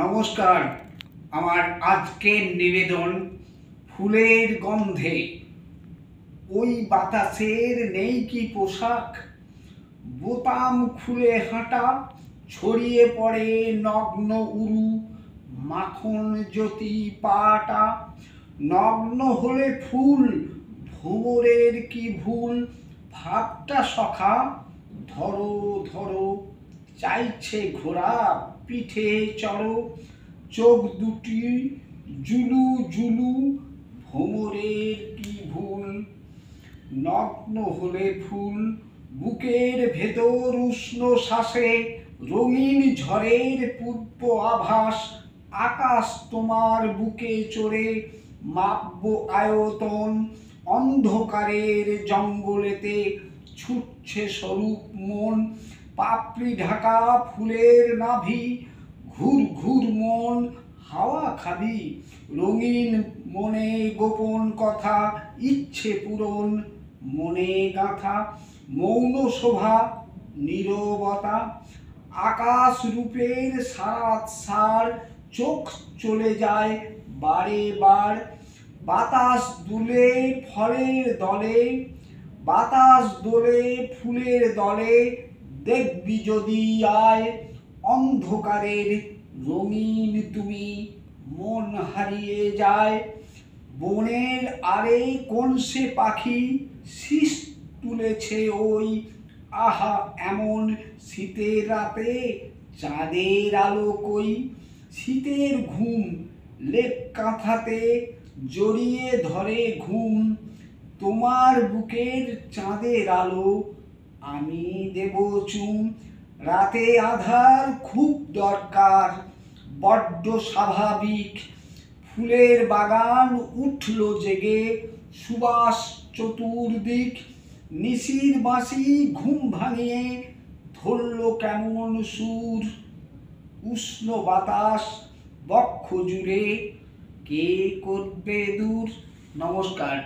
নমস্কার। আমার আজকের নিবেদন ফুলের গন্ধে। ওই বাতাসের নেই কি পোশাক, বোতাম খুলে হাঁটা, ছড়িয়ে পড়ে নগ্ন উরু, মাখন জ্যোতি পাটা। নগ্ন হলে ফুল, ভোমরের কি ভুল, ভাবটা সখা ধরো ধরো, চাইছে ঘোড়া পিঠে চড়ো। চোখ দুটি জুলু জুলু, ভোমরের কি ভুল। নগ্ন হলে ফুল, বুকের ভেতর উষ্ণ শ্বাসে রঙিন ঝড়ের পূর্ব আভাস। আকাশ তোমার বুকে চড়ে মাপব আয়তন, অন্ধকারের জঙ্গলেতে ছুটছে স্বরূপ মন। পাপড়ি ঢাকা ফুলের নাভি, ঘুর ঘুর মন হাওয়া খাবি। রঙিন মনে গোপন কথা, ইচ্ছে পূরণ মনে গাঁথা। মৌন শোভা নীরবতা, আকাশ রূপের সারাত সার। চোখ চলে যায় বারে বার, বাতাস দুলে ফলের দলে, বাতাস দোলে ফুলের দলে। দেখবি যদি আয় অন্ধকারের রঙিন তুমি, মন হারিয়ে যায়। বনের আরে কোন সে পাখি শীষ তুলেছে ওই, আহা এমন শীতের রাতে চাঁদের আলো কই। শীতের ঘুম লেপ কাঁথাতে জড়িয়ে ধরে ঘুম, তোমার বুকের চাঁদের আলো আমি দেব চুম। রাতে আধার খুব দরকার, বড্ড স্বাভাবিক। ফুলের বাগান উঠল জেগে, সুবাস চতুর্দিক। নিশির বাঁশি ঘুম ভাঙিয়ে ধরল কেমন সুর, উষ্ণ বাতাস বক্ষ জুড়ে কে করবে দূর। নমস্কার।